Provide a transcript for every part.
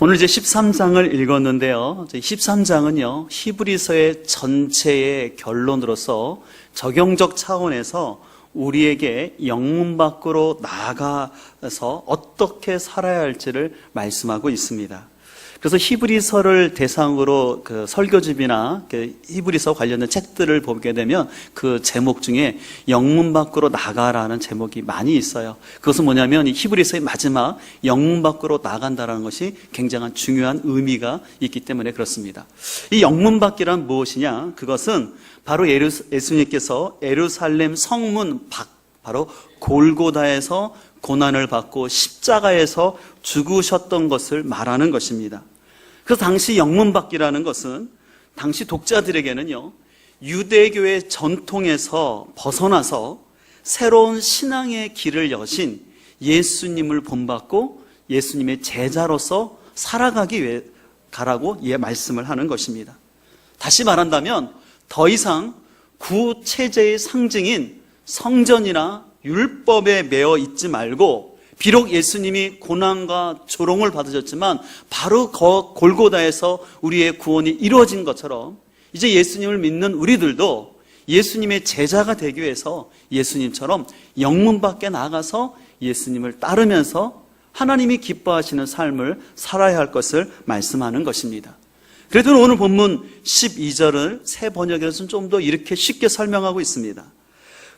오늘 이제 13장을 읽었는데요. 13장은요, 히브리서의 전체의 결론으로서 적용적 차원에서 우리에게 영문 밖으로 나아가서 어떻게 살아야 할지를 말씀하고 있습니다. 그래서 히브리서를 대상으로 설교집이나 히브리서 관련된 책들을 보게 되면 그 제목 중에 영문 밖으로 나가라는 제목이 많이 있어요. 그것은 뭐냐면 이 히브리서의 마지막 영문 밖으로 나간다는 것이 굉장한 중요한 의미가 있기 때문에 그렇습니다. 이 영문 밖이란 무엇이냐? 그것은 바로 예수님께서 예루살렘 성문 밖, 바로 골고다에서 고난을 받고 십자가에서 죽으셨던 것을 말하는 것입니다. 그래서 당시 영문 밖이라는 것은 당시 독자들에게는요, 유대교의 전통에서 벗어나서 새로운 신앙의 길을 여신 예수님을 본받고 예수님의 제자로서 살아가기 위해 가라고 말씀을 하는 것입니다. 다시 말한다면 더 이상 구체제의 상징인 성전이나 율법에 매어 있지 말고, 비록 예수님이 고난과 조롱을 받으셨지만 바로 골고다에서 우리의 구원이 이루어진 것처럼 이제 예수님을 믿는 우리들도 예수님의 제자가 되기 위해서 예수님처럼 영문 밖에 나가서 예수님을 따르면서 하나님이 기뻐하시는 삶을 살아야 할 것을 말씀하는 것입니다. 그래도 오늘 본문 12절을 새 번역에서는 좀 더 이렇게 쉽게 설명하고 있습니다.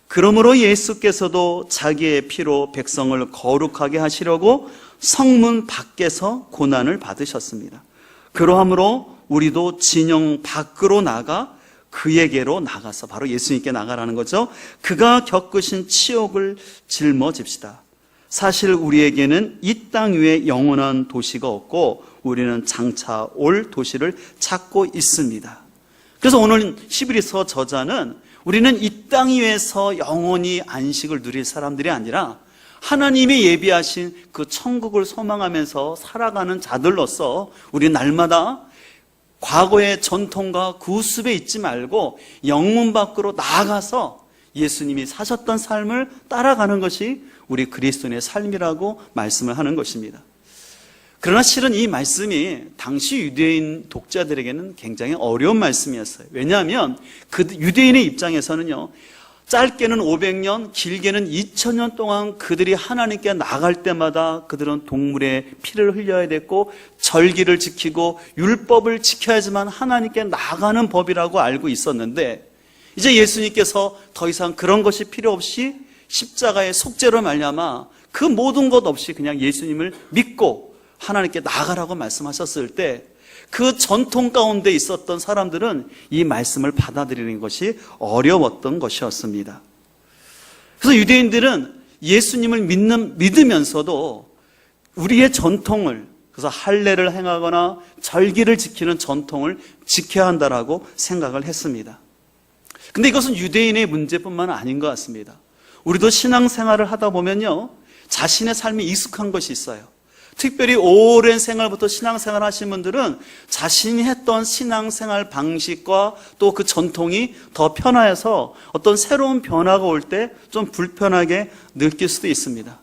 그러므로 예수께서도 자기의 피로 백성을 거룩하게 하시려고 성문 밖에서 고난을 받으셨습니다. 그러함으로 우리도 진영 밖으로 나가 그에게로 나가서, 바로 예수님께 나가라는 거죠. 그가 겪으신 치욕을 짊어집시다. 사실 우리에게는 이 땅 위에 영원한 도시가 없고 우리는 장차 올 도시를 찾고 있습니다. 그래서 오늘 히브리서 저자는 우리는 이 땅 위에서 영원히 안식을 누릴 사람들이 아니라 하나님이 예비하신 그 천국을 소망하면서 살아가는 자들로서 우리 날마다 과거의 전통과 구습에 있지 말고 영문 밖으로 나아가서 예수님이 사셨던 삶을 따라가는 것이 우리 그리스도인의 삶이라고 말씀을 하는 것입니다. 그러나 실은 이 말씀이 당시 유대인 독자들에게는 굉장히 어려운 말씀이었어요. 왜냐하면 그 유대인의 입장에서는요, 짧게는 500년, 길게는 2000년 동안 그들이 하나님께 나갈 때마다 그들은 동물의 피를 흘려야 됐고 절기를 지키고 율법을 지켜야지만 하나님께 나가는 법이라고 알고 있었는데, 이제 예수님께서 더 이상 그런 것이 필요 없이 십자가의 속죄로 말미암아 그 모든 것 없이 그냥 예수님을 믿고 하나님께 나가라고 말씀하셨을 때 그 전통 가운데 있었던 사람들은 이 말씀을 받아들이는 것이 어려웠던 것이었습니다. 그래서 유대인들은 예수님을 믿으면서도 우리의 전통을, 그래서 할례를 행하거나 절기를 지키는 전통을 지켜야 한다라고 생각을 했습니다. 근데 이것은 유대인의 문제뿐만 아닌 것 같습니다. 우리도 신앙생활을 하다 보면요, 자신의 삶에 익숙한 것이 있어요. 특별히 오랜 생활부터 신앙생활 하신 분들은 자신이 했던 신앙생활 방식과 또 그 전통이 더 편해서 어떤 새로운 변화가 올 때 좀 불편하게 느낄 수도 있습니다.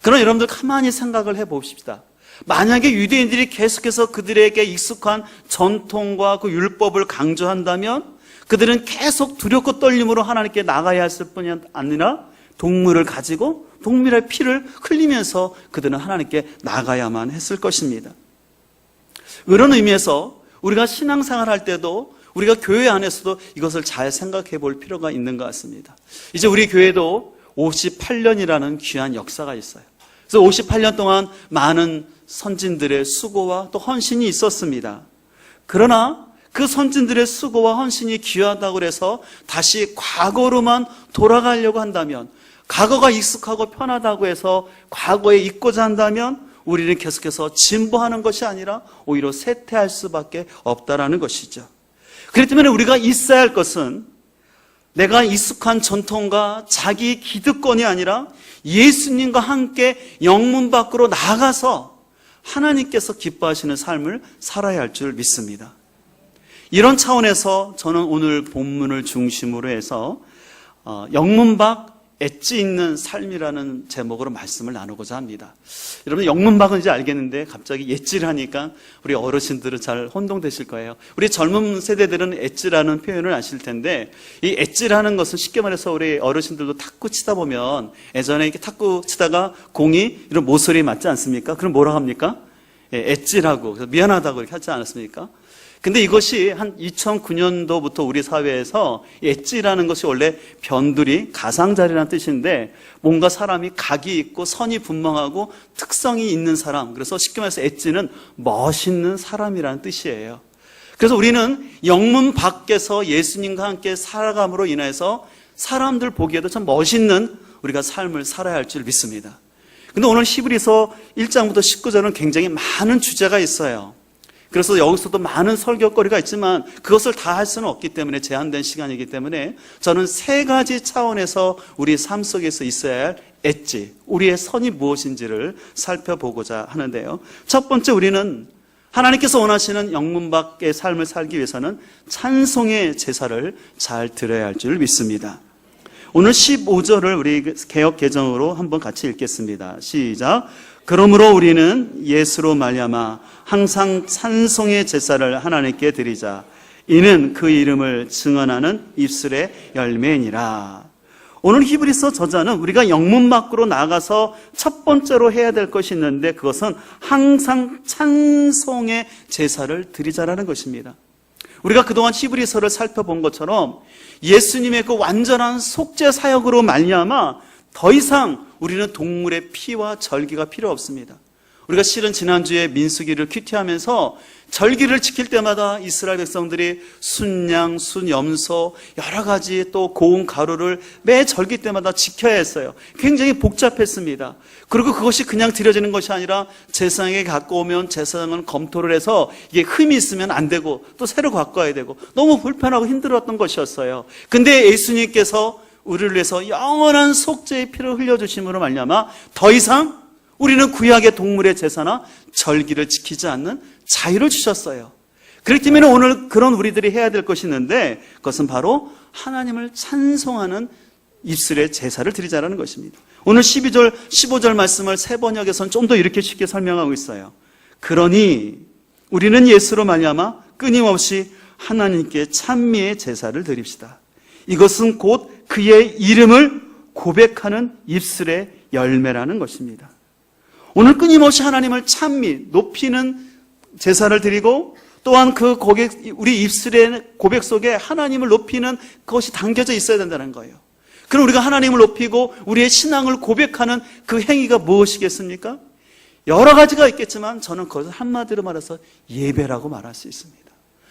그러나 여러분들 가만히 생각을 해봅시다. 만약에 유대인들이 계속해서 그들에게 익숙한 전통과 그 율법을 강조한다면 그들은 계속 두렵고 떨림으로 하나님께 나가야 했을 뿐이 아니라 동물을 가지고 동물의 피를 흘리면서 그들은 하나님께 나가야만 했을 것입니다. 이런 의미에서 우리가 신앙생활 할 때도 우리가 교회 안에서도 이것을 잘 생각해 볼 필요가 있는 것 같습니다. 이제 우리 교회도 58년이라는 귀한 역사가 있어요. 그래서 58년 동안 많은 선진들의 수고와 또 헌신이 있었습니다. 그러나 그 선진들의 수고와 헌신이 귀하다고 해서 다시 과거로만 돌아가려고 한다면, 과거가 익숙하고 편하다고 해서 과거에 있고자 한다면 우리는 계속해서 진보하는 것이 아니라 오히려 쇠퇴할 수밖에 없다라는 것이죠. 그렇기 때문에 우리가 있어야 할 것은 내가 익숙한 전통과 자기 기득권이 아니라 예수님과 함께 영문 밖으로 나가서 하나님께서 기뻐하시는 삶을 살아야 할 줄 믿습니다. 이런 차원에서 저는 오늘 본문을 중심으로 해서 영문 밖, 엣지 있는 삶이라는 제목으로 말씀을 나누고자 합니다. 여러분 영문박은 이제 알겠는데 갑자기 엣지를 하니까 우리 어르신들은 잘 혼동되실 거예요. 우리 젊은 세대들은 엣지라는 표현을 아실 텐데, 이 엣지라는 것은 쉽게 말해서 우리 어르신들도 탁구 치다 보면 예전에 이렇게 탁구 치다가 공이 이런 모서리에 맞지 않습니까? 그럼 뭐라고 합니까? 엣지라고, 미안하다고 이렇게 하지 않았습니까? 근데 이것이 한 2009년도부터 우리 사회에서 엣지라는 것이 원래 변두리, 가상자리라는 뜻인데, 뭔가 사람이 각이 있고 선이 분명하고 특성이 있는 사람, 그래서 쉽게 말해서 엣지는 멋있는 사람이라는 뜻이에요. 그래서 우리는 영문 밖에서 예수님과 함께 살아감으로 인해서 사람들 보기에도 참 멋있는 우리가 삶을 살아야 할 줄 믿습니다. 근데 오늘 히브리서 1장부터 19절은 굉장히 많은 주제가 있어요. 그래서 여기서도 많은 설교거리가 있지만 그것을 다 할 수는 없기 때문에, 제한된 시간이기 때문에 저는 3가지 차원에서 우리 삶 속에서 있어야 할 엣지, 우리의 선이 무엇인지를 살펴보고자 하는데요. 첫 번째, 우리는 하나님께서 원하시는 영문 밖의 삶을 살기 위해서는 찬송의 제사를 잘 드려야 할 줄 믿습니다. 오늘 15절을 우리 개역 개정으로 한번 같이 읽겠습니다. 시작. 그러므로 우리는 예수로 말미암아 항상 찬송의 제사를 하나님께 드리자. 이는 그 이름을 증언하는 입술의 열매니라. 오늘 히브리서 저자는 우리가 영문 밖으로 나가서 첫 번째로 해야 될 것이 있는데, 그것은 항상 찬송의 제사를 드리자라는 것입니다. 우리가 그동안 히브리서를 살펴본 것처럼 예수님의 그 완전한 속죄 사역으로 말미암아 더 이상 우리는 동물의 피와 절기가 필요 없습니다. 우리가 실은 지난주에 민수기를 큐티하면서 절기를 지킬 때마다 이스라엘 백성들이 순양, 순염소, 여러 가지 또 고운 가루를 매 절기 때마다 지켜야 했어요. 굉장히 복잡했습니다. 그리고 그것이 그냥 드려지는 것이 아니라 제사장에게 갖고 오면 제사장은 검토를 해서 이게 흠이 있으면 안 되고 또 새로 갖고 와야 되고 너무 불편하고 힘들었던 것이었어요. 근데 예수님께서 우리를 위해서 영원한 속죄의 피를 흘려주심으로 말미암아 더 이상 우리는 구약의 동물의 제사나 절기를 지키지 않는 자유를 주셨어요. 그렇기 때문에 오늘 그런 우리들이 해야 될 것이 있는데, 그것은 바로 하나님을 찬송하는 입술의 제사를 드리자라는 것입니다. 오늘 12절, 15절 말씀을 새 번역에서는 좀 더 이렇게 쉽게 설명하고 있어요. 그러니 우리는 예수로 말미암아 끊임없이 하나님께 찬미의 제사를 드립시다. 이것은 곧 그의 이름을 고백하는 입술의 열매라는 것입니다. 오늘 끊임없이 하나님을 찬미, 높이는 제사를 드리고, 또한 그 고백, 우리 입술의 고백 속에 하나님을 높이는 그것이 담겨져 있어야 된다는 거예요. 그럼 우리가 하나님을 높이고 우리의 신앙을 고백하는 그 행위가 무엇이겠습니까? 여러 가지가 있겠지만 저는 그것을 한마디로 말해서 예배라고 말할 수 있습니다.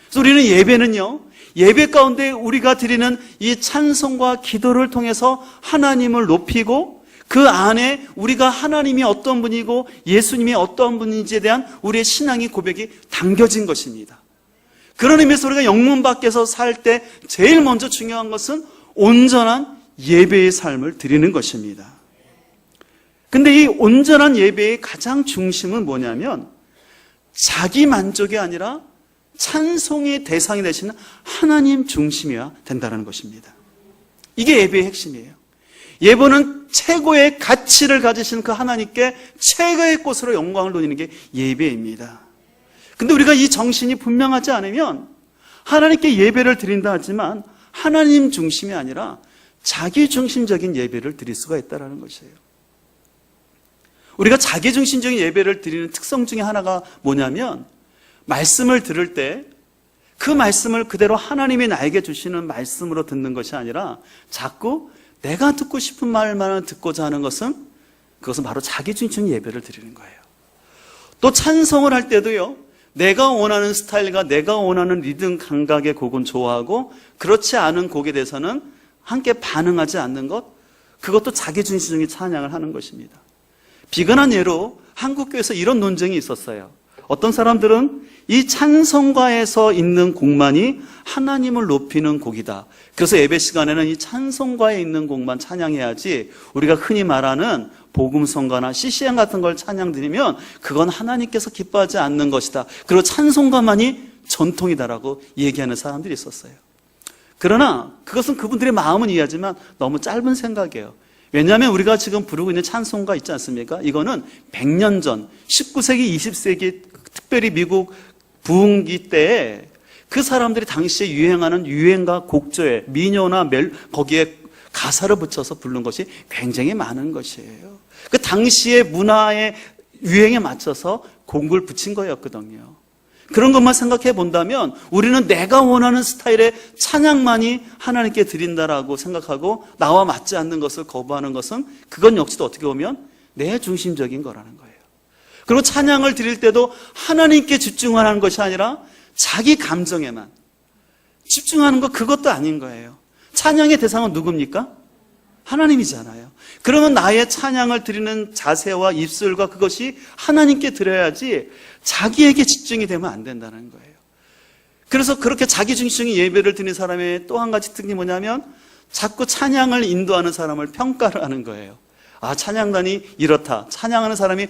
그래서 우리는 예배는요, 예배 가운데 우리가 드리는 이 찬송과 기도를 통해서 하나님을 높이고, 그 안에 우리가 하나님이 어떤 분이고 예수님이 어떤 분인지에 대한 우리의 신앙의 고백이 담겨진 것입니다. 그런 의미에서 우리가 영문 밖에서 살 때 제일 먼저 중요한 것은 온전한 예배의 삶을 드리는 것입니다. 근데 이 온전한 예배의 가장 중심은 뭐냐면, 자기 만족이 아니라 찬송의 대상이 되시는 하나님 중심이어야 된다는 것입니다. 이게 예배의 핵심이에요. 예배는 최고의 가치를 가지신 그 하나님께 최고의 곳으로 영광을 돌리는 게 예배입니다. 근데 우리가 이 정신이 분명하지 않으면 하나님께 예배를 드린다 하지만 하나님 중심이 아니라 자기 중심적인 예배를 드릴 수가 있다는 것이에요. 우리가 자기 중심적인 예배를 드리는 특성 중에 하나가 뭐냐면, 말씀을 들을 때 그 말씀을 그대로 하나님이 나에게 주시는 말씀으로 듣는 것이 아니라 자꾸 내가 듣고 싶은 말만 듣고자 하는 것은, 그것은 바로 자기 중심적인 예배를 드리는 거예요. 또 찬송을 할 때도요, 내가 원하는 스타일과 내가 원하는 리듬 감각의 곡은 좋아하고 그렇지 않은 곡에 대해서는 함께 반응하지 않는 것, 그것도 자기 중심적인 찬양을 하는 것입니다. 비근한 예로 한국교회에서 이런 논쟁이 있었어요. 어떤 사람들은 이 찬송가에서 있는 곡만이 하나님을 높이는 곡이다. 그래서 예배 시간에는 이 찬송가에 있는 곡만 찬양해야지, 우리가 흔히 말하는 복음성가나 CCM 같은 걸 찬양 드리면 그건 하나님께서 기뻐하지 않는 것이다. 그리고 찬송가만이 전통이다라고 얘기하는 사람들이 있었어요. 그러나 그것은 그분들의 마음은 이해하지만 너무 짧은 생각이에요. 왜냐하면 우리가 지금 부르고 있는 찬송가 있지 않습니까? 이거는 100년 전 19세기, 20세기 특별히 미국 부흥기 때에 그 사람들이 당시에 유행하는 유행가 곡조에 민요나 거기에 가사를 붙여서 부른 것이 굉장히 많은 것이에요. 그 당시의 문화의 유행에 맞춰서 곡을 붙인 거였거든요. 그런 것만 생각해 본다면 우리는 내가 원하는 스타일의 찬양만이 하나님께 드린다라고 생각하고 나와 맞지 않는 것을 거부하는 것은 그건 역시도 어떻게 보면 내 중심적인 거라는 거예요. 그리고 찬양을 드릴 때도 하나님께 집중하는 것이 아니라 자기 감정에만 집중하는 것, 그것도 아닌 거예요. 찬양의 대상은 누굽니까? 하나님이잖아요. 그러면 나의 찬양을 드리는 자세와 입술과 그것이 하나님께 드려야지 자기에게 집중이 되면 안 된다는 거예요. 그래서 그렇게 자기중심적인 예배를 드리는 사람의 또 한 가지 특징이 뭐냐면 자꾸 찬양을 인도하는 사람을 평가를 하는 거예요. 아, 찬양단이 이렇다. 찬양하는 사람이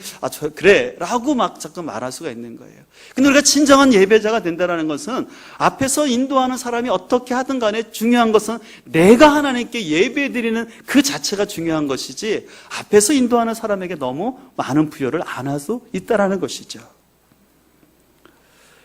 그래 라고 막 자꾸 말할 수가 있는 거예요. 근데 우리가 진정한 예배자가 된다는 것은 앞에서 인도하는 사람이 어떻게 하든 간에 중요한 것은 내가 하나님께 예배 드리는 그 자체가 중요한 것이지 앞에서 인도하는 사람에게 너무 많은 부여를 안 할 수 있다는 것이죠.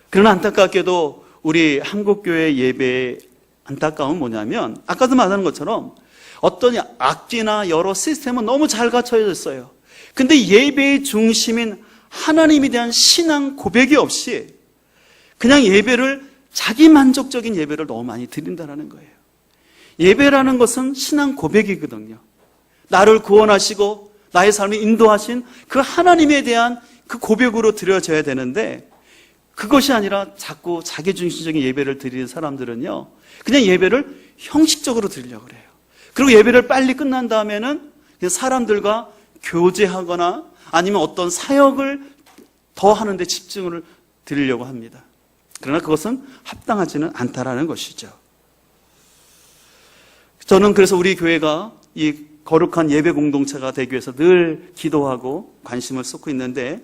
그러나 안타깝게도 우리 한국교회 예배의 안타까움은 뭐냐면 아까도 말한 것처럼 어떤 악기나 여러 시스템은 너무 잘 갖춰져 있어요. 근데 예배의 중심인 하나님에 대한 신앙 고백이 없이 그냥 예배를 자기 만족적인 예배를 너무 많이 드린다는 거예요. 예배라는 것은 신앙 고백이거든요. 나를 구원하시고 나의 삶을 인도하신 그 하나님에 대한 그 고백으로 드려져야 되는데 그것이 아니라 자꾸 자기중심적인 예배를 드리는 사람들은요, 그냥 예배를 형식적으로 드리려고 그래요. 그리고 예배를 빨리 끝난 다음에는 사람들과 교제하거나 아니면 어떤 사역을 더 하는데 집중을 드리려고 합니다. 그러나 그것은 합당하지는 않다라는 것이죠. 저는 그래서 우리 교회가 이 거룩한 예배 공동체가 되기 위해서 늘 기도하고 관심을 쏟고 있는데,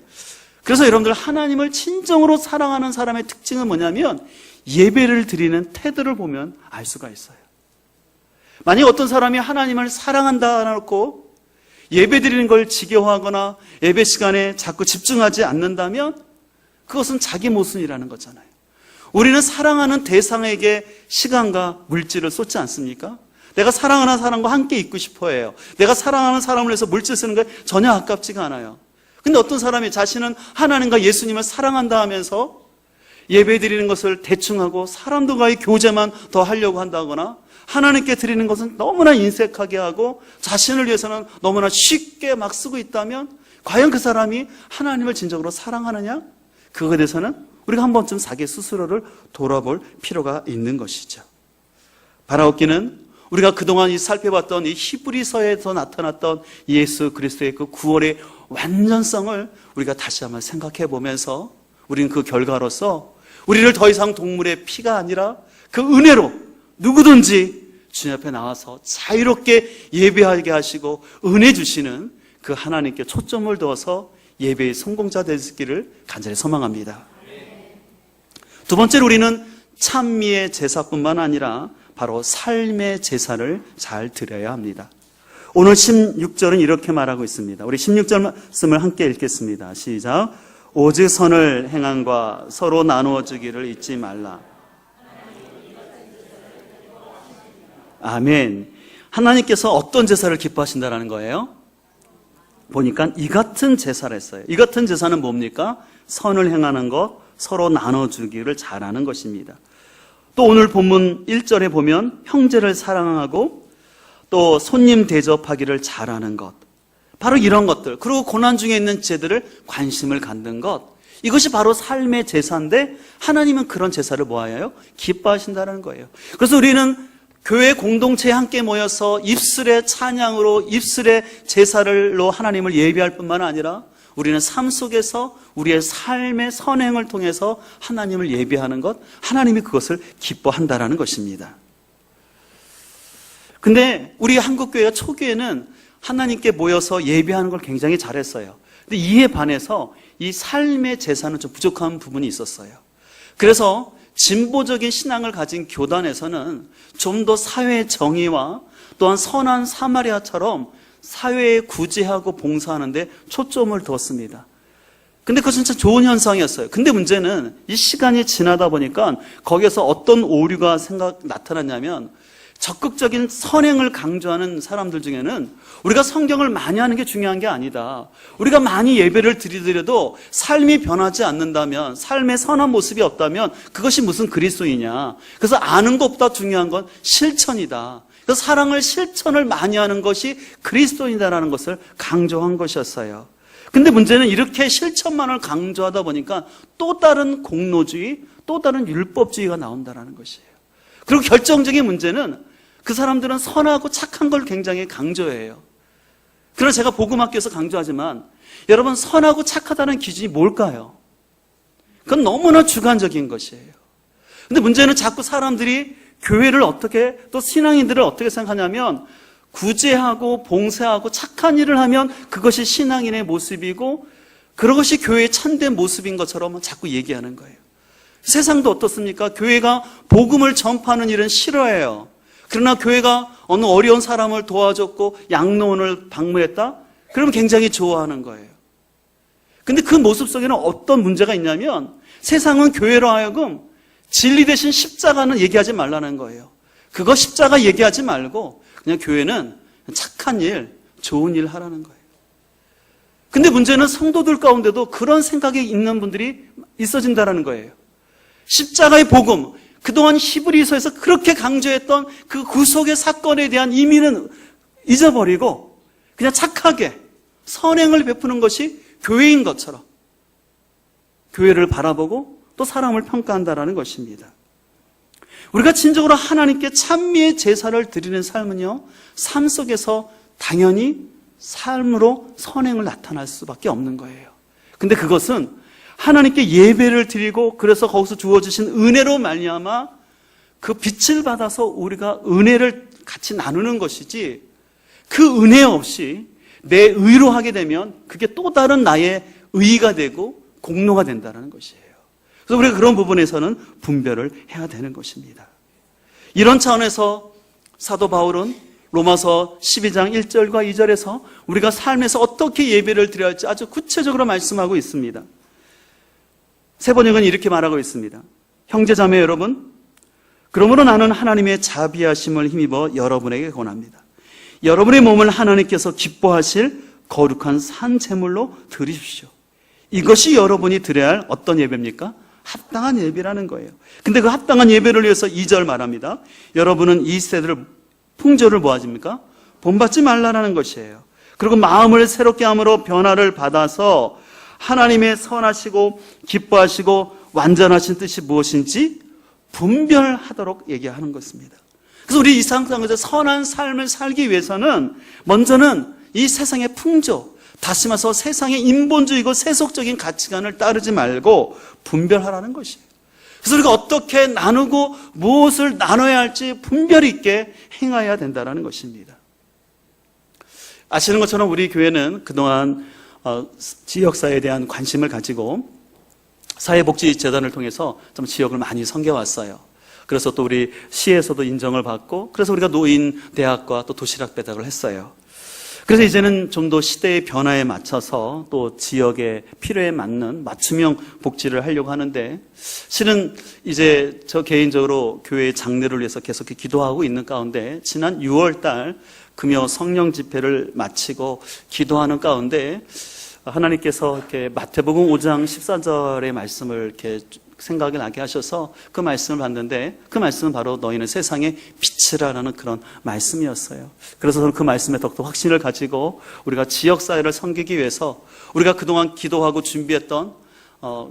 그래서 여러분들 하나님을 진정으로 사랑하는 사람의 특징은 뭐냐면 예배를 드리는 태도를 보면 알 수가 있어요. 만약 어떤 사람이 하나님을 사랑한다 하고 예배 드리는 걸 지겨워하거나 예배 시간에 자꾸 집중하지 않는다면 그것은 자기 모순이라는 거잖아요. 우리는 사랑하는 대상에게 시간과 물질을 쏟지 않습니까? 내가 사랑하는 사람과 함께 있고 싶어 해요. 내가 사랑하는 사람을 위해서 물질 쓰는 게 전혀 아깝지가 않아요. 근데 어떤 사람이 자신은 하나님과 예수님을 사랑한다 하면서 예배 드리는 것을 대충 하고 사람들과의 교제만 더 하려고 한다거나 하나님께 드리는 것은 너무나 인색하게 하고 자신을 위해서는 너무나 쉽게 막 쓰고 있다면 과연 그 사람이 하나님을 진정으로 사랑하느냐? 그것에 대해서는 우리가 한 번쯤 자기 스스로를 돌아볼 필요가 있는 것이죠. 바라옵기는 우리가 그동안 살펴봤던 이 히브리서에서 나타났던 예수 그리스도의 그 구원의 완전성을 우리가 다시 한번 생각해 보면서 우리는 그 결과로서 우리를 더 이상 동물의 피가 아니라 그 은혜로 누구든지 주님 앞에 나와서 자유롭게 예배하게 하시고 은혜 주시는 그 하나님께 초점을 두어서 예배의 성공자 되시기를 간절히 소망합니다. 두 번째로 우리는 찬미의 제사뿐만 아니라 바로 삶의 제사를 잘 드려야 합니다. 오늘 16절은 이렇게 말하고 있습니다. 우리 16절 말씀을 함께 읽겠습니다. 시작. 오직 선을 행함과 서로 나누어 주기를 잊지 말라. 아멘. 하나님께서 어떤 제사를 기뻐하신다는 거예요? 보니까 이 같은 제사를 했어요. 이 같은 제사는 뭡니까? 선을 행하는 것, 서로 나눠주기를 잘하는 것입니다. 또 오늘 본문 1절에 보면 형제를 사랑하고 또 손님 대접하기를 잘하는 것, 바로 이런 것들, 그리고 고난 중에 있는 죄들을 관심을 갖는 것, 이것이 바로 삶의 제사인데 하나님은 그런 제사를 뭐하여요? 기뻐하신다는 거예요. 그래서 우리는 교회 공동체에 함께 모여서 입술의 찬양으로 입술의 제사를로 하나님을 예배할 뿐만 아니라 우리는 삶 속에서 우리의 삶의 선행을 통해서 하나님을 예배하는 것, 하나님이 그것을 기뻐한다라는 것입니다. 근데 우리 한국교회가 초기에는 하나님께 모여서 예배하는 걸 굉장히 잘했어요. 근데 이에 반해서 이 삶의 제사는 좀 부족한 부분이 있었어요. 그래서 진보적인 신앙을 가진 교단에서는 좀 더 사회 정의와 또한 선한 사마리아처럼 사회에 구제하고 봉사하는데 초점을 두었습니다. 근데 그거 진짜 좋은 현상이었어요. 근데 문제는 이 시간이 지나다 보니까 거기에서 어떤 오류가 나타났냐면, 적극적인 선행을 강조하는 사람들 중에는 우리가 성경을 많이 하는 게 중요한 게 아니다. 우리가 많이 예배를 드리더라도 삶이 변하지 않는다면, 삶의 선한 모습이 없다면 그것이 무슨 그리스도이냐. 그래서 아는 것보다 중요한 건 실천이다. 그래서 사랑을 실천을 많이 하는 것이 그리스도인이다라는 것을 강조한 것이었어요. 근데 문제는 이렇게 실천만을 강조하다 보니까 또 다른 공로주의, 또 다른 율법주의가 나온다는 것이에요. 그리고 결정적인 문제는 그 사람들은 선하고 착한 걸 굉장히 강조해요. 그러나 제가 복음학교에서 강조하지만, 여러분, 선하고 착하다는 기준이 뭘까요? 그건 너무나 주관적인 것이에요. 근데 문제는 자꾸 사람들이 교회를 어떻게, 또 신앙인들을 어떻게 생각하냐면, 구제하고 봉사하고 착한 일을 하면 그것이 신앙인의 모습이고, 그것이 교회의 참된 모습인 것처럼 자꾸 얘기하는 거예요. 세상도 어떻습니까? 교회가 복음을 전파하는 일은 싫어해요. 그러나 교회가 어느 어려운 사람을 도와줬고 양로원을 방문했다? 그러면 굉장히 좋아하는 거예요. 근데 그 모습 속에는 어떤 문제가 있냐면, 세상은 교회로 하여금 진리 대신 십자가는 얘기하지 말라는 거예요. 그거 십자가 얘기하지 말고 그냥 교회는 착한 일, 좋은 일 하라는 거예요. 근데 문제는 성도들 가운데도 그런 생각이 있는 분들이 있어진다는 거예요. 십자가의 복음, 그동안 히브리서에서 그렇게 강조했던 그 구속의 사건에 대한 의미는 잊어버리고 그냥 착하게 선행을 베푸는 것이 교회인 것처럼 교회를 바라보고 또 사람을 평가한다는 것입니다. 우리가 진정으로 하나님께 찬미의 제사를 드리는 삶은요, 삶 속에서 당연히 삶으로 선행을 나타날 수밖에 없는 거예요. 근데 그것은 하나님께 예배를 드리고 그래서 거기서 주어주신 은혜로 말미암아 그 빛을 받아서 우리가 은혜를 같이 나누는 것이지, 그 은혜 없이 내 의로 하게 되면 그게 또 다른 나의 의가 되고 공로가 된다는 것이에요. 그래서 우리가 그런 부분에서는 분별을 해야 되는 것입니다. 이런 차원에서 사도 바울은 로마서 12장 1절과 2절에서 우리가 삶에서 어떻게 예배를 드려야 할지 아주 구체적으로 말씀하고 있습니다. 세 번역은 이렇게 말하고 있습니다. 형제자매 여러분, 그러므로 나는 하나님의 자비하심을 힘입어 여러분에게 권합니다. 여러분의 몸을 하나님께서 기뻐하실 거룩한 산 제물로 드리십시오. 이것이 여러분이 드려야 할 어떤 예배입니까? 합당한 예배라는 거예요. 근데 그 합당한 예배를 위해서 2절 말합니다. 여러분은 이 세대를 풍조를 뭐 하십니까? 본받지 말라라는 것이에요. 그리고 마음을 새롭게 함으로 변화를 받아서 하나님의 선하시고 기뻐하시고 완전하신 뜻이 무엇인지 분별하도록 얘기하는 것입니다. 그래서 우리 이 세상에서 선한 삶을 살기 위해서는 먼저는 이 세상의 풍조, 다시 말해서 세상의 인본주의고 세속적인 가치관을 따르지 말고 분별하라는 것이에요. 그래서 우리가 어떻게 나누고 무엇을 나눠야 할지 분별 있게 행해야 된다는 것입니다. 아시는 것처럼 우리 교회는 그동안 지역사회에 대한 관심을 가지고 사회복지재단을 통해서 좀 지역을 많이 섬겨왔어요. 그래서 또 우리 시에서도 인정을 받고, 그래서 우리가 노인대학과 또 도시락 배달을 했어요. 그래서 이제는 좀 더 시대의 변화에 맞춰서 또 지역의 필요에 맞는 맞춤형 복지를 하려고 하는데, 실은 이제 저 개인적으로 교회의 장래를 위해서 계속 기도하고 있는 가운데 지난 6월 달 금요 성령 집회를 마치고 기도하는 가운데 하나님께서 이렇게 마태복음 5장 14절의 말씀을 이렇게 생각이 나게 하셔서 그 말씀을 봤는데, 그 말씀은 바로 너희는 세상의 빛이라는 그런 말씀이었어요. 그래서 저는 그 말씀에 더욱더 확신을 가지고 우리가 지역사회를 섬기기 위해서 우리가 그동안 기도하고 준비했던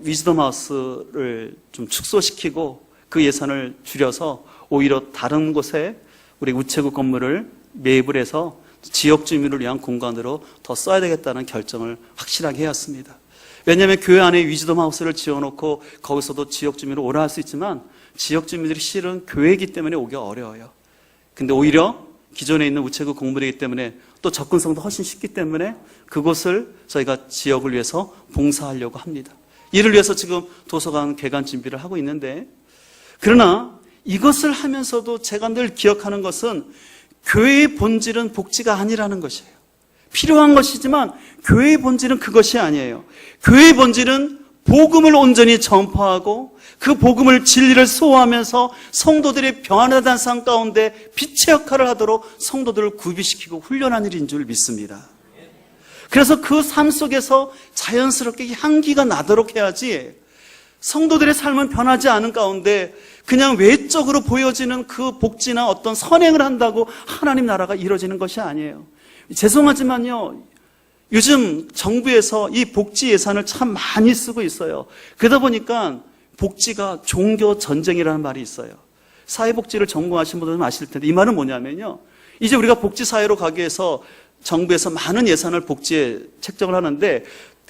위즈덤 하우스를 좀 축소시키고 그 예산을 줄여서 오히려 다른 곳에 우리 우체국 건물을 매입을 해서 지역 주민을 위한 공간으로 더 써야 되겠다는 결정을 확실하게 해왔습니다. 왜냐하면 교회 안에 위즈덤 하우스를 지어놓고 거기서도 지역 주민으로 오라 할 수 있지만 지역 주민들이 실은 교회이기 때문에 오기가 어려워요. 근데 오히려 기존에 있는 우체국 건물이기 때문에 또 접근성도 훨씬 쉽기 때문에 그곳을 저희가 지역을 위해서 봉사하려고 합니다. 이를 위해서 지금 도서관 개관 준비를 하고 있는데, 그러나 이것을 하면서도 제가 늘 기억하는 것은 교회의 본질은 복지가 아니라는 것이에요. 필요한 것이지만 교회의 본질은 그것이 아니에요. 교회의 본질은 복음을 온전히 전파하고 그 복음을 진리를 수호하면서 성도들이 평안한 삶 가운데 빛의 역할을 하도록 성도들을 구비시키고 훈련한 일인 줄 믿습니다. 그래서 그 삶 속에서 자연스럽게 향기가 나도록 해야지, 성도들의 삶은 변하지 않은 가운데 그냥 외적으로 보여지는 그 복지나 어떤 선행을 한다고 하나님 나라가 이루어지는 것이 아니에요. 죄송하지만요, 요즘 정부에서 이 복지 예산을 참 많이 쓰고 있어요. 그러다 보니까 복지가 종교 전쟁이라는 말이 있어요. 사회복지를 전공하신 분들은 아실 텐데 이 말은 뭐냐면요, 이제 우리가 복지사회로 가기 위해서 정부에서 많은 예산을 복지에 책정을 하는데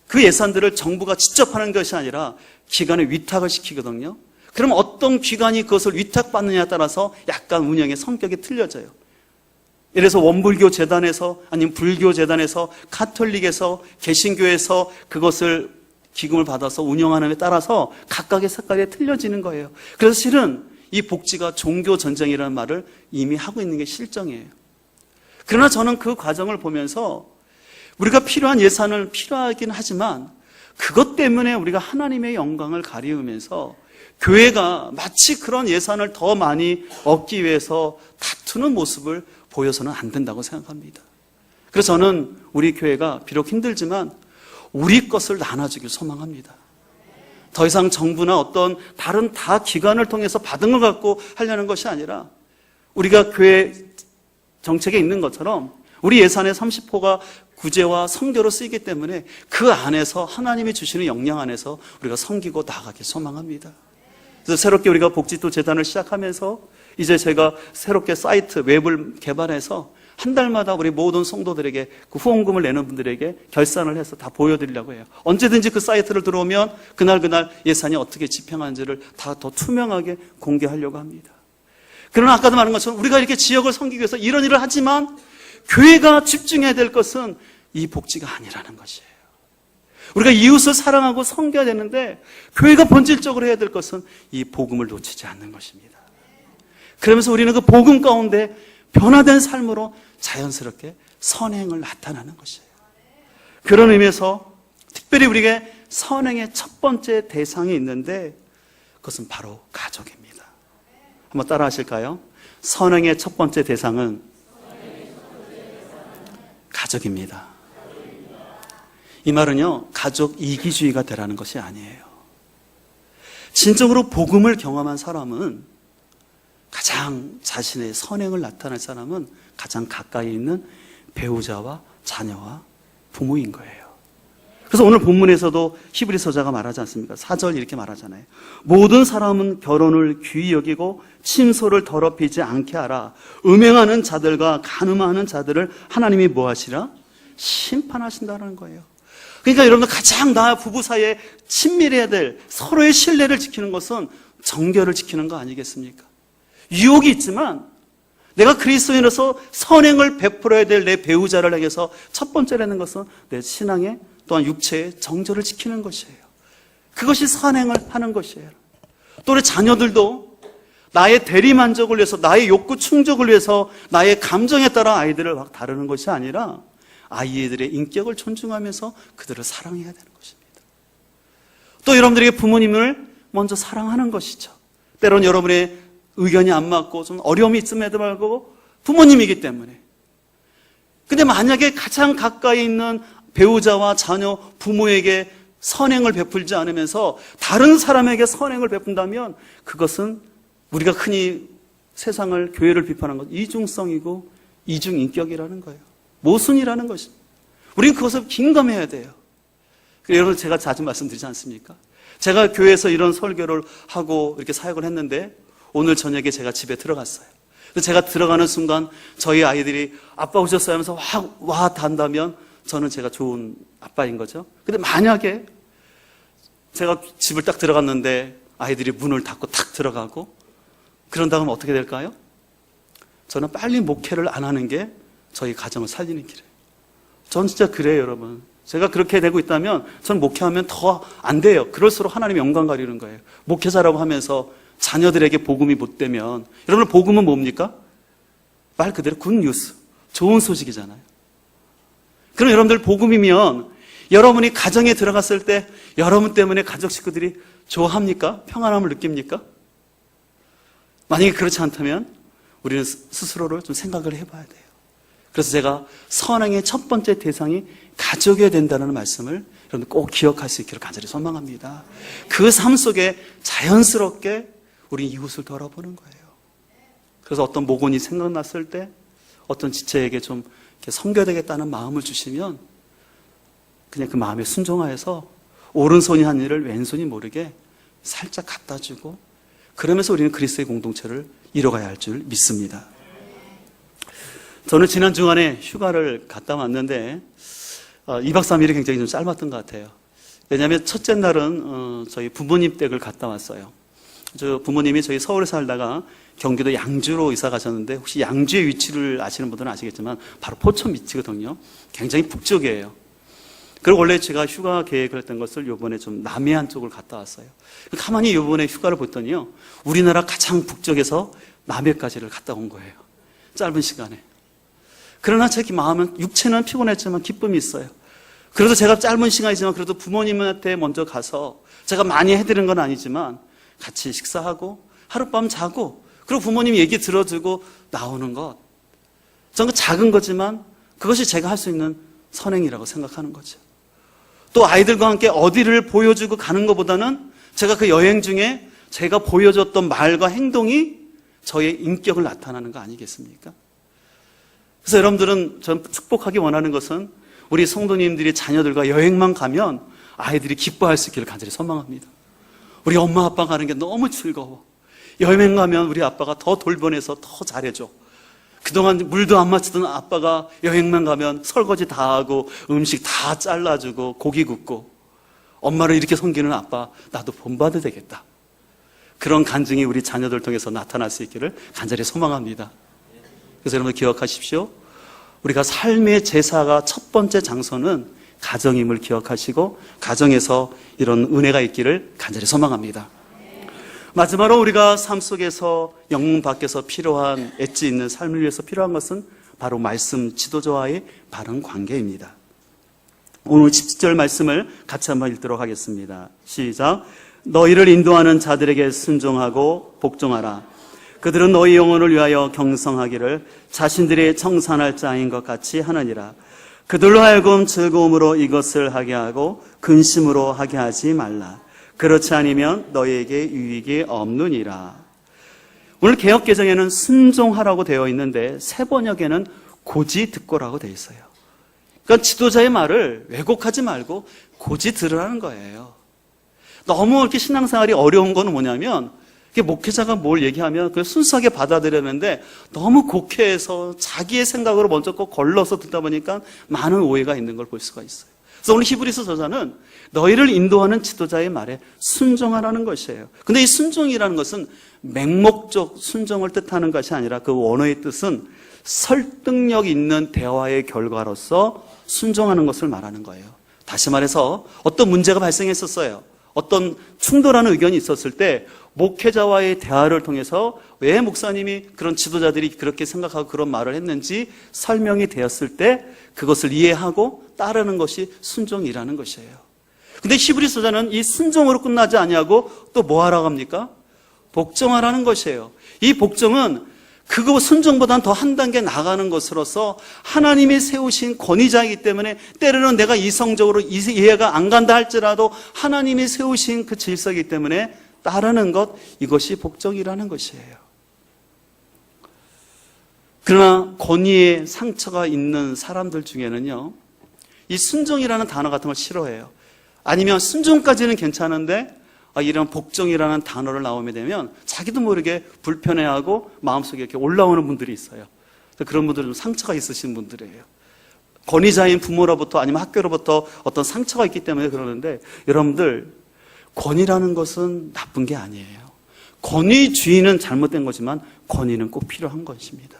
그 예산들을 정부가 직접 하는 것이 아니라 기관에 위탁을 시키거든요. 그럼 어떤 기관이 그것을 위탁받느냐에 따라서 약간 운영의 성격이 틀려져요. 예를 들어서 원불교 재단에서, 아니면 불교 재단에서, 가톨릭에서, 개신교에서 그것을 기금을 받아서 운영하는 데 따라서 각각의 색깔이 틀려지는 거예요. 그래서 실은 이 복지가 종교 전쟁이라는 말을 이미 하고 있는 게 실정이에요. 그러나 저는 그 과정을 보면서 우리가 필요한 예산을 필요하긴 하지만 그것 때문에 우리가 하나님의 영광을 가리우면서 교회가 마치 그런 예산을 더 많이 얻기 위해서 다투는 모습을 보여서는 안 된다고 생각합니다. 그래서 저는 우리 교회가 비록 힘들지만 우리 것을 나눠주길 소망합니다. 더 이상 정부나 어떤 다른 다 기관을 통해서 받은 것 갖고 하려는 것이 아니라 우리가 교회 정책에 있는 것처럼 우리 예산의 30%가 구제와 선교로 쓰이기 때문에 그 안에서 하나님이 주시는 역량 안에서 우리가 섬기고 나아가길 소망합니다. 그래서 새롭게 우리가 복지도 재단을 시작하면서 이제 제가 새롭게 사이트 웹을 개발해서 한 달마다 우리 모든 성도들에게 그 후원금을 내는 분들에게 결산을 해서 다 보여드리려고 해요. 언제든지 그 사이트를 들어오면 그날 예산이 어떻게 집행하는지를 다 더 투명하게 공개하려고 합니다. 그러나 아까도 말한 것처럼 우리가 이렇게 지역을 섬기기 위해서 이런 일을 하지만 교회가 집중해야 될 것은 이 복지가 아니라는 것이에요. 우리가 이웃을 사랑하고 섬겨야 되는데 교회가 본질적으로 해야 될 것은 이 복음을 놓치지 않는 것입니다. 그러면서 우리는 그 복음 가운데 변화된 삶으로 자연스럽게 선행을 나타나는 것이에요. 그런 의미에서 특별히 우리에게 선행의 첫 번째 대상이 있는데 그것은 바로 가족입니다. 한번 따라 하실까요? 선행의 첫 번째 대상은 가족입니다. 이 말은요, 가족 이기주의가 되라는 것이 아니에요. 진정으로 복음을 경험한 사람은, 가장 자신의 선행을 나타낼 사람은 가장 가까이 있는 배우자와 자녀와 부모인 거예요. 그래서 오늘 본문에서도 히브리서자가 말하지 않습니까? 4절 이렇게 말하잖아요. 모든 사람은 결혼을 귀히 여기고 침소를 더럽히지 않게 하라. 음행하는 자들과 간음하는 자들을 하나님이 뭐 하시라? 심판하신다는 거예요. 그러니까 여러분, 가장 나와 부부 사이에 친밀해야 될 서로의 신뢰를 지키는 것은 정결을 지키는 거 아니겠습니까? 유혹이 있지만 내가 그리스도인으로서 선행을 베풀어야 될 내 배우자를 향해서 첫 번째라는 것은 내 신앙의 또한 육체의 정절을 지키는 것이에요. 그것이 선행을 하는 것이에요. 또 우리 자녀들도 나의 대리만족을 위해서, 나의 욕구 충족을 위해서 나의 감정에 따라 아이들을 막 다루는 것이 아니라 아이들의 인격을 존중하면서 그들을 사랑해야 되는 것입니다. 또 여러분들에게 부모님을 먼저 사랑하는 것이죠. 때론 여러분의 의견이 안 맞고 좀 어려움이 있음에도 불구하고 부모님이기 때문에. 근데 만약에 가장 가까이 있는 배우자와 자녀, 부모에게 선행을 베풀지 않으면서 다른 사람에게 선행을 베푼다면 그것은 우리가 흔히 세상을, 교회를 비판한 것, 이중성이고 이중인격이라는 거예요. 모순이라는 것입니다. 우리는 그것을 긴감해야 돼요. 여러분, 제가 자주 말씀드리지 않습니까? 제가 교회에서 이런 설교를 하고 이렇게 사역을 했는데 오늘 저녁에 제가 집에 들어갔어요. 제가 들어가는 순간 저희 아이들이 아빠 오셨어요 하면서 와 단다면 저는 제가 좋은 아빠인 거죠. 근데 만약에 제가 집을 딱 들어갔는데 아이들이 문을 닫고 탁 들어가고 그런다면 어떻게 될까요? 저는 빨리 목회를 안 하는 게 저희 가정을 살리는 길이에요. 전 진짜 그래요, 여러분. 제가 그렇게 되고 있다면 전 목회하면 더 안 돼요. 그럴수록 하나님의 영광 가리는 거예요. 목회자라고 하면서 자녀들에게 복음이 못 되면, 여러분, 복음은 뭡니까? 말 그대로 굿뉴스, 좋은 소식이잖아요. 그럼 여러분들 복음이면 여러분이 가정에 들어갔을 때 여러분 때문에 가족 식구들이 좋아합니까? 평안함을 느낍니까? 만약에 그렇지 않다면 우리는 스스로를 좀 생각을 해봐야 돼요. 그래서 제가 선행의 첫 번째 대상이 가족이어야 된다는 말씀을 여러분들 꼭 기억할 수 있기를 간절히 소망합니다. 그 삶 속에 자연스럽게 우리 이웃을 돌아보는 거예요. 그래서 어떤 모곤이 생각났을 때 어떤 지체에게 좀 이렇게 섬겨야 되겠다는 마음을 주시면 그냥 그 마음에 순종하여서 오른손이 한 일을 왼손이 모르게 살짝 갖다 주고 그러면서 우리는 그리스도의 공동체를 이뤄가야 할 줄 믿습니다. 저는 지난 주간에 휴가를 갔다 왔는데 2박 3일이 굉장히 좀 짧았던 것 같아요. 왜냐하면 첫째 날은 저희 부모님 댁을 갔다 왔어요. 저 부모님이 저희 서울에 살다가 경기도 양주로 이사 가셨는데 혹시 양주의 위치를 아시는 분들은 아시겠지만 바로 포천 밑이거든요. 굉장히 북쪽이에요. 그리고 원래 제가 휴가 계획을 했던 것을 이번에 좀 남해안 쪽을 갔다 왔어요. 가만히 이번에 휴가를 봤더니요, 우리나라 가장 북쪽에서 남해까지를 갔다 온 거예요. 짧은 시간에. 그러나 제 마음은, 육체는 피곤했지만 기쁨이 있어요. 그래도 제가 짧은 시간이지만 그래도 부모님한테 먼저 가서 제가 많이 해드린 건 아니지만 같이 식사하고 하룻밤 자고 그리고 부모님 얘기 들어주고 나오는 것, 저는 작은 거지만 그것이 제가 할 수 있는 선행이라고 생각하는 거죠. 또 아이들과 함께 어디를 보여주고 가는 것보다는 제가 그 여행 중에 제가 보여줬던 말과 행동이 저의 인격을 나타나는 거 아니겠습니까? 그래서 여러분들은 전 축복하기 원하는 것은 우리 성도님들이 자녀들과 여행만 가면 아이들이 기뻐할 수 있기를 간절히 소망합니다. 우리 엄마 아빠 가는 게 너무 즐거워. 여행 가면 우리 아빠가 더 돌보내서 더 잘해줘. 그동안 물도 안 마치던 아빠가 여행만 가면 설거지 다 하고 음식 다 잘라주고 고기 굽고, 엄마를 이렇게 섬기는 아빠 나도 본받아야 되겠다. 그런 간증이 우리 자녀들 통해서 나타날 수 있기를 간절히 소망합니다. 그래서 여러분 기억하십시오. 우리가 삶의 제사가 첫 번째 장소는 가정임을 기억하시고 가정에서 이런 은혜가 있기를 간절히 소망합니다. 마지막으로 우리가 삶 속에서 영문 밖에서 필요한 엣지 있는 삶을 위해서 필요한 것은 바로 말씀 지도자와의 바른 관계입니다. 오늘 17절 말씀을 같이 한번 읽도록 하겠습니다. 시작. 너희를 인도하는 자들에게 순종하고 복종하라. 그들은 너희 영혼을 위하여 경성하기를 자신들이 청산할 자인 것 같이 하느니라. 그들로 하여금 즐거움으로 이것을 하게 하고 근심으로 하게 하지 말라. 그렇지 않으면 너희에게 유익이 없느니라. 오늘 개역개정에는 순종하라고 되어 있는데 새 번역에는 고지 듣고라고 되어 있어요. 그러니까 지도자의 말을 왜곡하지 말고 고지 들으라는 거예요. 너무 이렇게 신앙생활이 어려운 건 뭐냐면 목회자가 뭘 얘기하면 그걸 순수하게 받아들였는데 너무 곡해해서 자기의 생각으로 먼저 꼭 걸러서 듣다 보니까 많은 오해가 있는 걸 볼 수가 있어요. 그래서 오늘 히브리서 저자는 너희를 인도하는 지도자의 말에 순종하라는 것이에요. 근데 이 순종이라는 것은 맹목적 순종을 뜻하는 것이 아니라 그 원어의 뜻은 설득력 있는 대화의 결과로서 순종하는 것을 말하는 거예요. 다시 말해서 어떤 문제가 발생했었어요. 어떤 충돌하는 의견이 있었을 때 목회자와의 대화를 통해서 왜 목사님이 그런 지도자들이 그렇게 생각하고 그런 말을 했는지 설명이 되었을 때 그것을 이해하고 따르는 것이 순종이라는 것이에요. 근데 히브리서자는 이 순종으로 끝나지 아니하고 또 뭐 하라고 합니까? 복종하라는 것이에요. 이 복종은 그거 순종보다는 더 한 단계 나가는 것으로서 하나님이 세우신 권위자이기 때문에 때로는 내가 이성적으로 이해가 안 간다 할지라도 하나님이 세우신 그 질서이기 때문에 따르는 것, 이것이 복종이라는 것이에요. 그러나 권위에 상처가 있는 사람들 중에는요, 이 순종이라는 단어 같은 걸 싫어해요. 아니면 순종까지는 괜찮은데 이런 복종이라는 단어를 나오게 되면 자기도 모르게 불편해하고 마음속에 이렇게 올라오는 분들이 있어요. 그런 분들은 좀 상처가 있으신 분들이에요. 권위자인 부모로부터 아니면 학교로부터 어떤 상처가 있기 때문에 그러는데, 여러분들 권위라는 것은 나쁜 게 아니에요. 권위주의는 잘못된 거지만 권위는 꼭 필요한 것입니다.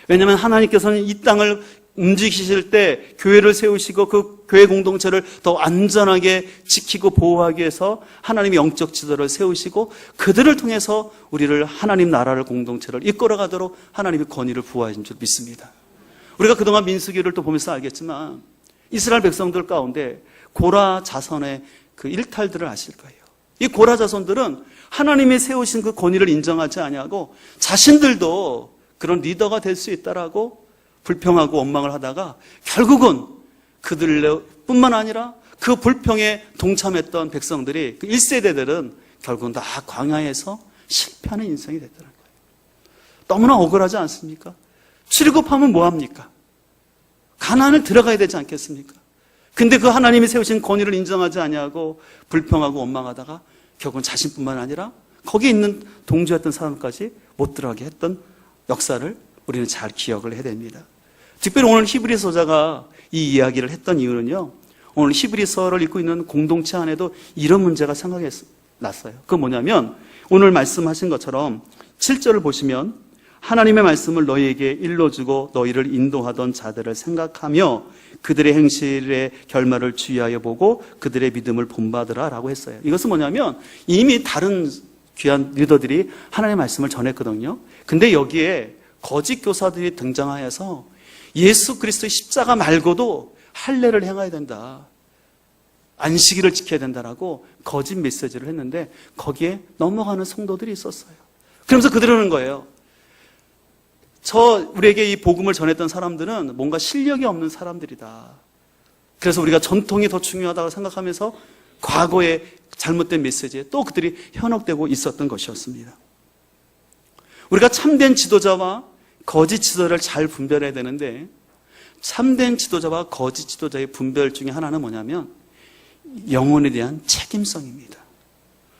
왜냐하면 하나님께서는 이 땅을 움직이실 때 교회를 세우시고 그 교회 공동체를 더 안전하게 지키고 보호하기 위해서 하나님의 영적 지도를 세우시고 그들을 통해서 우리를 하나님 나라를 공동체를 이끌어가도록 하나님의 권위를 부어하신 줄 믿습니다. 우리가 그동안 민수기를 또 보면서 알겠지만 이스라엘 백성들 가운데 고라 자손의 그 일탈들을 아실 거예요. 이 고라 자손들은 하나님이 세우신 그 권위를 인정하지 아니하고 자신들도 그런 리더가 될 수 있다라고 불평하고 원망을 하다가 결국은 그들뿐만 아니라 그 불평에 동참했던 백성들이 그 1세대들은 결국은 다 광야에서 실패하는 인생이 됐다는 거예요. 너무나 억울하지 않습니까? 출애굽하면 뭐합니까? 가나안을 들어가야 되지 않겠습니까? 근데 그 하나님이 세우신 권위를 인정하지 아니하고 불평하고 원망하다가 결국은 자신뿐만 아니라 거기에 있는 동조했던 사람까지 못 들어가게 했던 역사를 우리는 잘 기억을 해야 됩니다. 특별히 오늘 히브리서자가 이 이야기를 했던 이유는요, 오늘 히브리서를 읽고 있는 공동체 안에도 이런 문제가 생각이 났어요. 그건 뭐냐면 오늘 말씀하신 것처럼 7절을 보시면 하나님의 말씀을 너희에게 일러주고 너희를 인도하던 자들을 생각하며 그들의 행실의 결말을 주의하여 보고 그들의 믿음을 본받으라 라고 했어요. 이것은 뭐냐면 이미 다른 귀한 리더들이 하나님의 말씀을 전했거든요. 근데 여기에 거짓 교사들이 등장하여서 예수 그리스도의 십자가 말고도 할례를 행해야 된다, 안식일을 지켜야 된다라고 거짓 메시지를 했는데 거기에 넘어가는 성도들이 있었어요. 그러면서 그들은 거예요. 우리에게 이 복음을 전했던 사람들은 뭔가 실력이 없는 사람들이다. 그래서 우리가 전통이 더 중요하다고 생각하면서 과거의 잘못된 메시지에 또 그들이 현혹되고 있었던 것이었습니다. 우리가 참된 지도자와 거짓 지도자를 잘 분별해야 되는데 참된 지도자와 거짓 지도자의 분별 중에 하나는 뭐냐면 영혼에 대한 책임성입니다.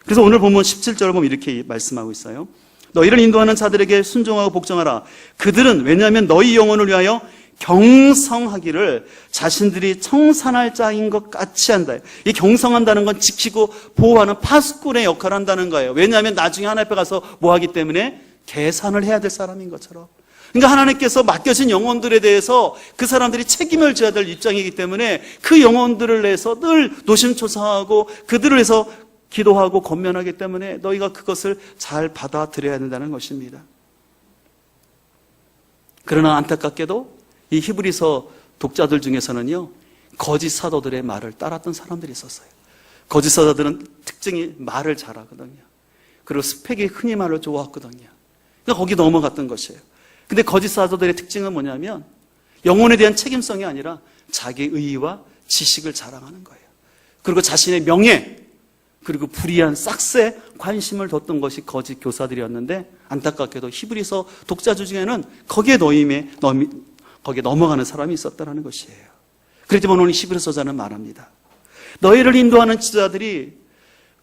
그래서 오늘 보면 17절을 보면 이렇게 말씀하고 있어요. 너희를 인도하는 자들에게 순종하고 복종하라. 그들은 왜냐하면 너희 영혼을 위하여 경성하기를 자신들이 청산할 자인 것 같이 한다. 이 경성한다는 건 지키고 보호하는 파수꾼의 역할을 한다는 거예요. 왜냐하면 나중에 하나님 앞에 가서 뭐 하기 때문에 계산을 해야 될 사람인 것처럼. 그러니까 하나님께서 맡겨진 영혼들에 대해서 그 사람들이 책임을 져야 될 입장이기 때문에 그 영혼들을 위해서 늘 노심초사하고 그들을 위해서 기도하고 권면하기 때문에 너희가 그것을 잘 받아들여야 된다는 것입니다. 그러나 안타깝게도 이 히브리서 독자들 중에서는요, 거짓 사도들의 말을 따랐던 사람들이 있었어요. 거짓 사도들은 특징이 말을 잘하거든요. 그리고 스펙이 흔히 말을 좋아하거든요. 그러니까 거기 넘어갔던 것이에요. 근데 거짓 사도들의 특징은 뭐냐면 영혼에 대한 책임성이 아니라 자기의 의의와 지식을 자랑하는 거예요. 그리고 자신의 명예, 그리고 불의한 싹스에 관심을 뒀던 것이 거짓 교사들이었는데 안타깝게도 히브리서 독자들 중에는 거기에 거기에 넘어가는 사람이 있었다는 것이에요. 그렇지만 오늘 히브리서자는 말합니다. 너희를 인도하는 지도자들이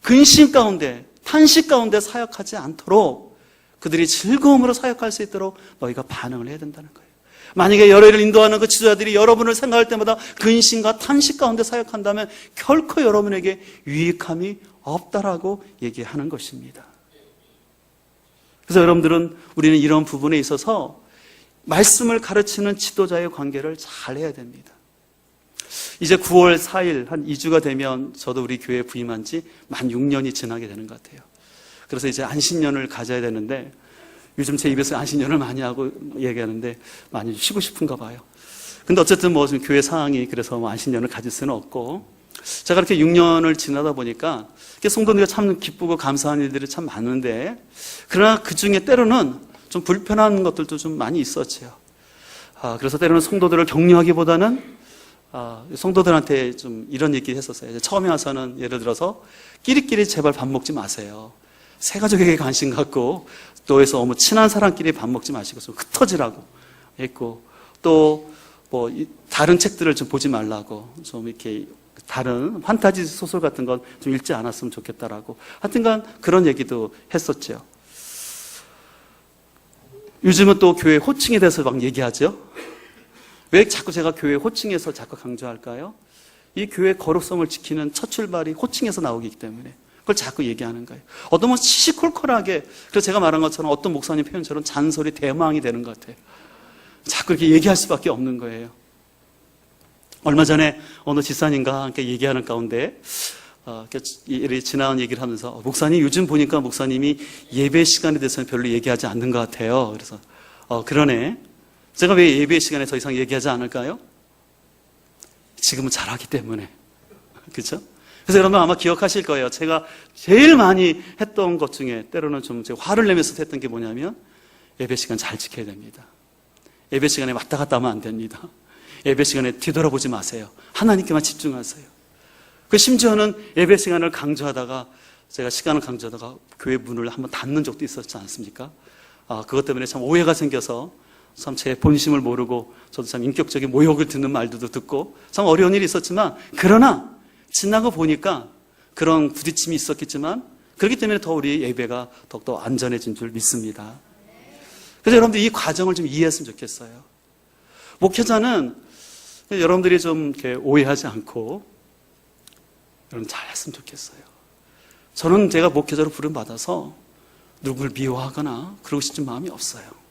근심 가운데, 탄식 가운데 사역하지 않도록 그들이 즐거움으로 사역할 수 있도록 너희가 반응을 해야 된다는 거예요. 만약에 여러분을 인도하는 그 지도자들이 여러분을 생각할 때마다 근심과 탄식 가운데 사역한다면 결코 여러분에게 유익함이 없다라고 얘기하는 것입니다. 그래서 여러분들은 우리는 이런 부분에 있어서 말씀을 가르치는 지도자의 관계를 잘 해야 됩니다. 이제 9월 4일 한 2주가 되면 저도 우리 교회에 부임한 지 만 6년이 지나게 되는 것 같아요. 그래서 이제 안식년을 가져야 되는데 요즘 제 입에서 안식년을 많이 하고 얘기하는데 많이 쉬고 싶은가 봐요. 근데 어쨌든 뭐 지금 교회 상황이 그래서 뭐 안식년을 가질 수는 없고 제가 이렇게 6년을 지나다 보니까 성도들이 참 기쁘고 감사한 일들이 참 많은데 그러나 그 중에 때로는 좀 불편한 것들도 좀 많이 있었죠. 그래서 때로는 성도들을 격려하기보다는 성도들한테 좀 이런 얘기 했었어요. 처음에 와서는 예를 들어서 끼리끼리 제발 밥 먹지 마세요. 새 가족에게 관심 갖고 또 해서 너무 친한 사람끼리 밥 먹지 마시고 좀 흩어지라고 했고 또 뭐 다른 책들을 좀 보지 말라고 좀 이렇게 다른 판타지 소설 같은 건 좀 읽지 않았으면 좋겠다라고 하여튼간 그런 얘기도 했었죠. 요즘은 또 교회 호칭에 대해서 막 얘기하죠. 왜 자꾸 제가 교회 호칭에서 자꾸 강조할까요? 이 교회 거룩성을 지키는 첫 출발이 호칭에서 나오기 때문에 그걸 자꾸 얘기하는 거예요. 어떤 분 시시콜콜하게, 그래서 제가 말한 것처럼 어떤 목사님 표현처럼 잔소리 대망이 되는 것 같아요. 자꾸 이렇게 얘기할 수밖에 없는 거예요. 얼마 전에 어느 집사님과 함께 얘기하는 가운데 지나간 얘기를 하면서 목사님 요즘 보니까 목사님이 예배 시간에 대해서는 별로 얘기하지 않는 것 같아요. 그래서 그러네. 제가 왜 예배 시간에 더 이상 얘기하지 않을까요? 지금은 잘하기 때문에. 그렇죠? 그래서 여러분 아마 기억하실 거예요. 제가 제일 많이 했던 것 중에 때로는 좀 제가 화를 내면서 했던 게 뭐냐면 예배 시간 잘 지켜야 됩니다. 예배 시간에 왔다 갔다 하면 안 됩니다. 예배 시간에 뒤돌아보지 마세요. 하나님께만 집중하세요. 그 심지어는 예배 시간을 강조하다가 제가 시간을 강조하다가 교회 문을 한번 닫는 적도 있었지 않습니까? 그것 때문에 참 오해가 생겨서 참 제 본심을 모르고 저도 참 인격적인 모욕을 듣는 말들도 듣고 참 어려운 일이 있었지만, 그러나 지나고 보니까 그런 부딪힘이 있었겠지만 그렇기 때문에 더 우리 예배가 더욱더 안전해진 줄 믿습니다. 그래서 여러분들 이 과정을 좀 이해했으면 좋겠어요. 목회자는 여러분들이 좀 이렇게 오해하지 않고 여러분 잘 했으면 좋겠어요. 저는 제가 목회자로 부름받아서 누굴 미워하거나 그러고 싶은 마음이 없어요.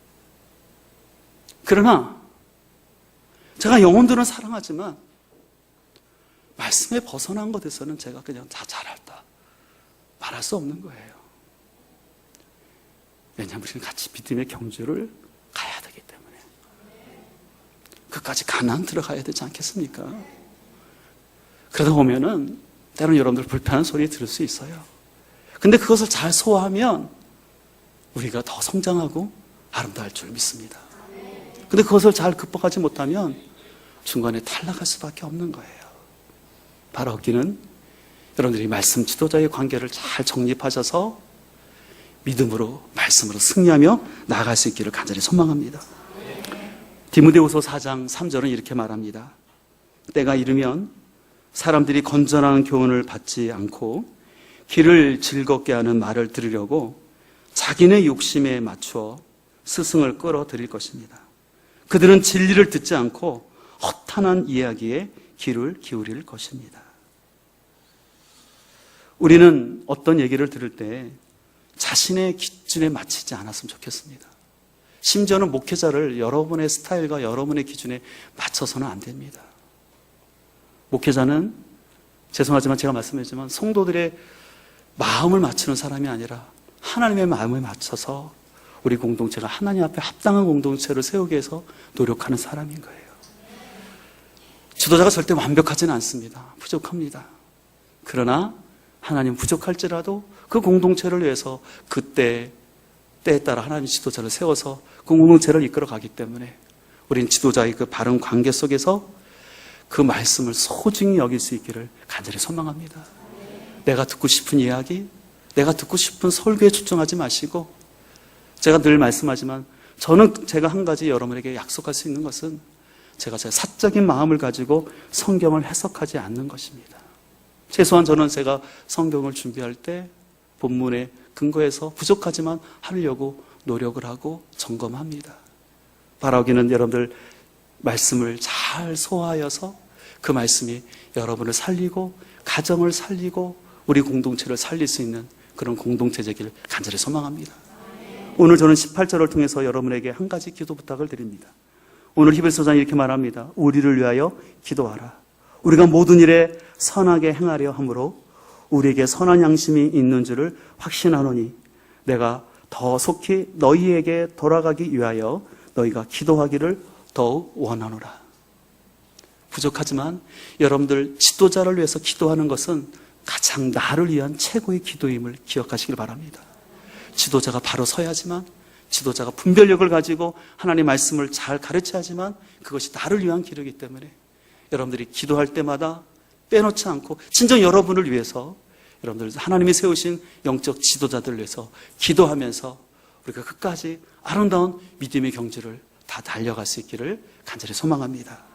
그러나 제가 영혼들은 사랑하지만 말씀에 벗어난 것에서는 제가 그냥 다 잘했다 말할 수 없는 거예요. 왜냐하면 우리는 같이 믿음의 경주를 가야 되기 때문에. 그까지 가나안 들어가야 되지 않겠습니까? 그러다 보면은 때로는 여러분들 불편한 소리 들을 수 있어요. 근데 그것을 잘 소화하면 우리가 더 성장하고 아름다울 줄 믿습니다. 근데 그것을 잘 극복하지 못하면 중간에 탈락할 수밖에 없는 거예요. 바로 여기는 여러분들이 말씀 지도자의 관계를 잘 정립하셔서 믿음으로 말씀으로 승리하며 나아갈 수 있기를 간절히 소망합니다. 디모데후서 4장 3절은 이렇게 말합니다. 때가 이르면 사람들이 건전한 교훈을 받지 않고 귀를 즐겁게 하는 말을 들으려고 자기네 욕심에 맞추어 스승을 끌어들일 것입니다. 그들은 진리를 듣지 않고 허탄한 이야기에 귀를 기울일 것입니다. 우리는 어떤 얘기를 들을 때 자신의 기준에 맞추지 않았으면 좋겠습니다. 심지어는 목회자를 여러분의 스타일과 여러분의 기준에 맞춰서는 안 됩니다. 목회자는 죄송하지만 제가 말씀드리지만 성도들의 마음을 맞추는 사람이 아니라 하나님의 마음에 맞춰서 우리 공동체가 하나님 앞에 합당한 공동체를 세우기 위해서 노력하는 사람인 거예요. 지도자가 절대 완벽하지는 않습니다. 부족합니다. 그러나 하나님 부족할지라도 그 공동체를 위해서 그때 때에 따라 하나님 지도자를 세워서 그 공동체를 이끌어 가기 때문에 우린 지도자의 그 바른 관계 속에서 그 말씀을 소중히 여길 수 있기를 간절히 소망합니다. 내가 듣고 싶은 이야기, 내가 듣고 싶은 설교에 집중하지 마시고, 제가 늘 말씀하지만 저는 제가 한 가지 여러분에게 약속할 수 있는 것은 제가 제 사적인 마음을 가지고 성경을 해석하지 않는 것입니다. 최소한 저는 제가 성경을 준비할 때 본문에 근거해서 부족하지만 하려고 노력을 하고 점검합니다. 바라기는 여러분들 말씀을 잘 소화하여서 그 말씀이 여러분을 살리고 가정을 살리고 우리 공동체를 살릴 수 있는 그런 공동체 되기를 간절히 소망합니다. 오늘 저는 18절을 통해서 여러분에게 한 가지 기도 부탁을 드립니다. 오늘 히브리서장이 이렇게 말합니다. 우리를 위하여 기도하라. 우리가 모든 일에 선하게 행하려 함으로 우리에게 선한 양심이 있는 줄을 확신하노니 내가 더 속히 너희에게 돌아가기 위하여 너희가 기도하기를 더욱 원하노라. 부족하지만 여러분들 지도자를 위해서 기도하는 것은 가장 나를 위한 최고의 기도임을 기억하시길 바랍니다. 지도자가 바로 서야지만, 지도자가 분별력을 가지고 하나님의 말씀을 잘 가르쳐야지만 그것이 나를 위한 기도이기 때문에 여러분들이 기도할 때마다 빼놓지 않고 진정 여러분을 위해서, 여러분들 하나님이 세우신 영적 지도자들을 위해서 기도하면서 우리가 끝까지 아름다운 믿음의 경주를 다 달려갈 수 있기를 간절히 소망합니다.